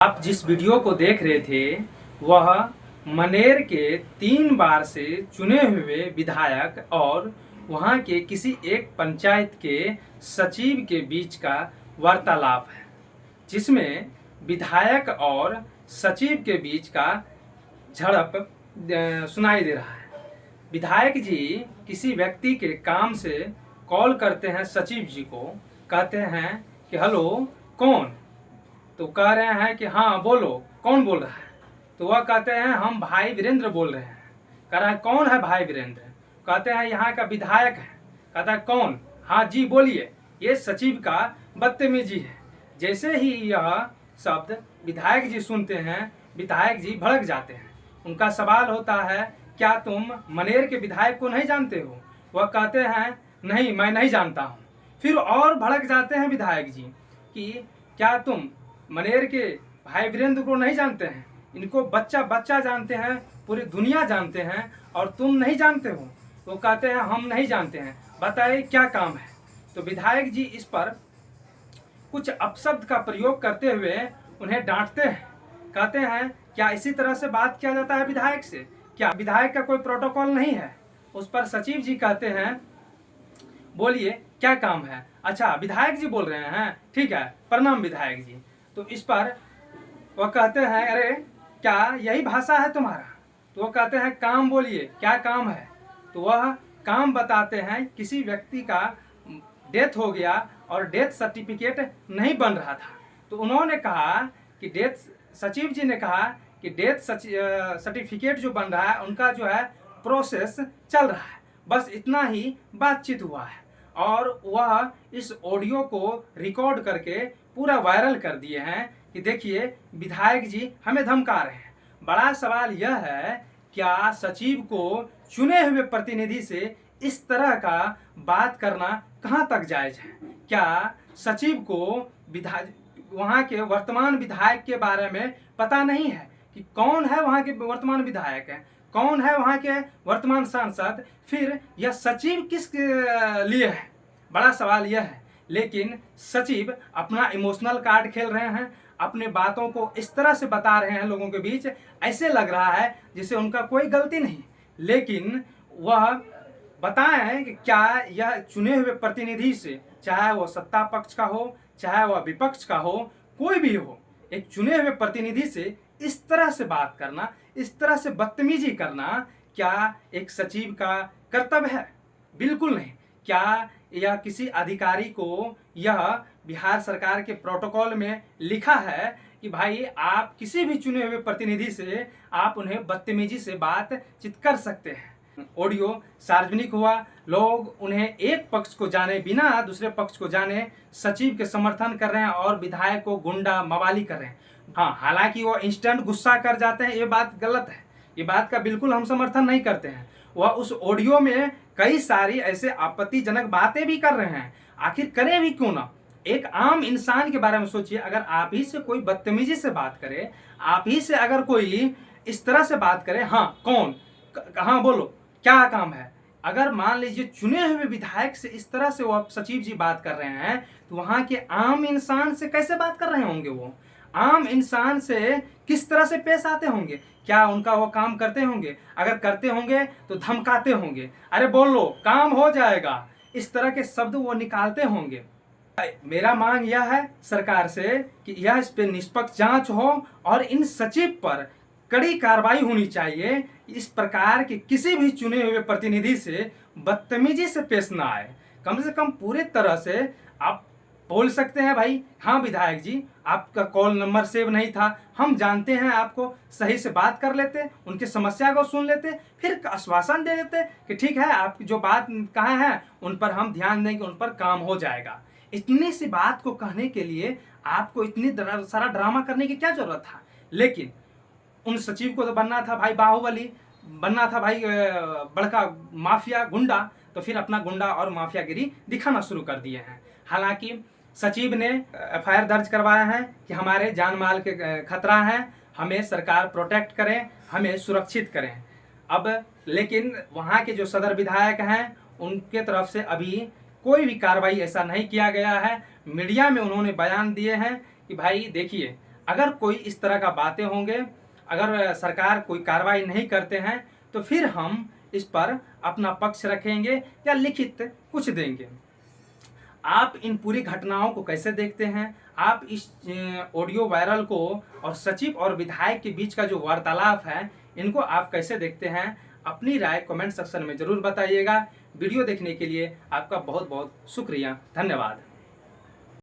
आप जिस वीडियो को देख रहे थे वह मनेर के 3 बार से चुने हुए विधायक और वहां के किसी एक पंचायत के सचिव के बीच का वार्तालाप है, जिसमें विधायक और सचिव के बीच का झड़प सुनाई दे रहा है। विधायक जी किसी व्यक्ति के काम से कॉल करते हैं सचिव जी को, कहते हैं कि हेलो कौन, तो कह रहे हैं कि हाँ बोलो कौन बोल रहा है। तो वह कहते हैं हम भाई वीरेंद्र बोल रहे हैं। कह रहा है कौन है भाई वीरेंद्र, कहते हैं यहाँ का विधायक है। कहता है कौन, हाँ जी बोलिए। ये सचिव का बदतमीजी है। जैसे ही यह शब्द विधायक जी सुनते हैं, विधायक जी भड़क जाते हैं। उनका सवाल होता है क्या तुम मनेर के विधायक को नहीं जानते हो। वह कहते हैं नहीं मैं नहीं जानता हूँ। फिर और भड़क जाते हैं विधायक जी कि क्या तुम मनेर के भाई वीरेंद्र को नहीं जानते हैं, इनको बच्चा बच्चा जानते हैं, पूरी दुनिया जानते हैं और तुम नहीं जानते हो। वो कहते हैं हम नहीं जानते हैं, बताइए क्या काम है। तो विधायक जी इस पर कुछ अपशब्द का प्रयोग करते हुए उन्हें डांटते हैं। कहते हैं क्या इसी तरह से बात किया जाता है विधायक से, क्या विधायक का कोई प्रोटोकॉल नहीं है। उस पर सचिव जी कहते हैं बोलिए क्या काम है। अच्छा विधायक जी बोल रहे हैं, ठीक है प्रणाम विधायक जी। तो इस पर वह कहते हैं अरे क्या यही भाषा है तुम्हारा। तो वो कहते हैं काम बोलिए क्या काम है। तो वह काम बताते हैं किसी व्यक्ति का डेथ हो गया और डेथ सर्टिफिकेट नहीं बन रहा था। तो उन्होंने कहा कि सचिव जी ने कहा कि डेथ सर्टिफिकेट जो बन रहा है उनका जो है प्रोसेस चल रहा है। बस इतना ही बातचीत हुआ है और वह इस ऑडियो को रिकॉर्ड करके पूरा वायरल कर दिए हैं कि देखिए विधायक जी हमें धमका रहे हैं। बड़ा सवाल यह है क्या सचिव को चुने हुए प्रतिनिधि से इस तरह का बात करना कहां तक जायज है। क्या सचिव को वहां के वर्तमान विधायक के बारे में पता नहीं है कि कौन है वहां के वर्तमान विधायक है, कौन है वहां के वर्तमान सांसद, फिर यह सचिव किस लिए है। बड़ा सवाल यह है। लेकिन सचिव अपना इमोशनल कार्ड खेल रहे हैं, अपने बातों को इस तरह से बता रहे हैं लोगों के बीच, ऐसे लग रहा है जिसे उनका कोई गलती नहीं। लेकिन वह बताएं कि क्या यह चुने हुए प्रतिनिधि से, चाहे वह सत्ता पक्ष का हो चाहे वह विपक्ष का हो, कोई भी हो, एक चुने हुए प्रतिनिधि से इस तरह से बात करना, इस तरह से बदतमीजी करना क्या एक सचिव का कर्तव्य है। बिल्कुल नहीं। क्या यह किसी अधिकारी को यह बिहार सरकार के प्रोटोकॉल में लिखा है कि भाई आप किसी भी चुने हुए प्रतिनिधि से आप उन्हें बदतमीजी से बातचीत कर सकते हैं। ऑडियो सार्वजनिक हुआ, लोग उन्हें एक पक्ष को जाने बिना दूसरे पक्ष को जाने सचिव के समर्थन कर रहे हैं और विधायक को गुंडा मवाली कर रहे हैं। हाँ हालांकि वो इंस्टेंट गुस्सा कर जाते हैं, ये बात गलत है, ये बात का बिल्कुल हम समर्थन नहीं करते हैं। वह उस ऑडियो में कई सारी ऐसे आपत्तिजनक बातें भी कर रहे हैं। आखिर करे भी क्यों ना। एक आम इंसान के बारे में सोचिए, अगर आप ही से कोई बदतमीजी से बात करे, आप ही से अगर कोई इस तरह से बात करे, हाँ कौन, कहाँ बोलो क्या काम है। अगर मान लीजिए चुने हुए विधायक से इस तरह से वो सचिव जी बात कर रहे हैं, तो वहां के आम इंसान से कैसे बात कर रहे होंगे। वो आम इंसान से किस तरह से पेश आते होंगे, क्या उनका वो काम करते होंगे, अगर करते होंगे तो धमकाते होंगे, अरे बोल लो काम हो जाएगा, इस तरह के शब्द वो निकालते होंगे। मेरा मांग यह है सरकार से कि यह इस पे निष्पक्ष जांच हो और इन सचिव पर कड़ी कार्रवाई होनी चाहिए। इस प्रकार के किसी भी चुने हुए प्रतिनिधि से बदतमीजी से पेश ना आए। कम से कम पूरे तरह से आप बोल सकते हैं भाई हाँ विधायक जी आपका कॉल नंबर सेव नहीं था, हम जानते हैं आपको, सही से बात कर लेते, उनकी समस्या को सुन लेते, फिर आश्वासन दे देते कि ठीक है आप जो बात कहे हैं उन पर हम ध्यान देंगे, उन पर काम हो जाएगा। इतनी सी बात को कहने के लिए आपको इतनी सारा ड्रामा करने की क्या जरूरत था। लेकिन उन सचिव को तो बनना था भाई बाहुबली, बनना था भाई बड़का माफिया गुंडा, तो फिर अपना गुंडा और माफियागिरी दिखाना शुरू कर दिए हैं। हालांकि सचिव ने एफआईआर दर्ज करवाया है कि हमारे जान माल के खतरा है, हमें सरकार प्रोटेक्ट करें, हमें सुरक्षित करें। अब लेकिन वहाँ के जो सदर विधायक हैं उनके तरफ से अभी कोई भी कार्रवाई ऐसा नहीं किया गया है। मीडिया में उन्होंने बयान दिए हैं कि भाई देखिए अगर कोई इस तरह का बातें होंगे, अगर सरकार कोई कार्रवाई नहीं करते हैं, तो फिर हम इस पर अपना पक्ष रखेंगे या लिखित कुछ देंगे। आप इन पूरी घटनाओं को कैसे देखते हैं? आप इस ऑडियो वायरल को और सचिव और विधायक के बीच का जो वार्तालाप है, इनको आप कैसे देखते हैं? अपनी राय कमेंट सेक्शन में ज़रूर बताइएगा। वीडियो देखने के लिए आपका बहुत बहुत शुक्रिया। धन्यवाद।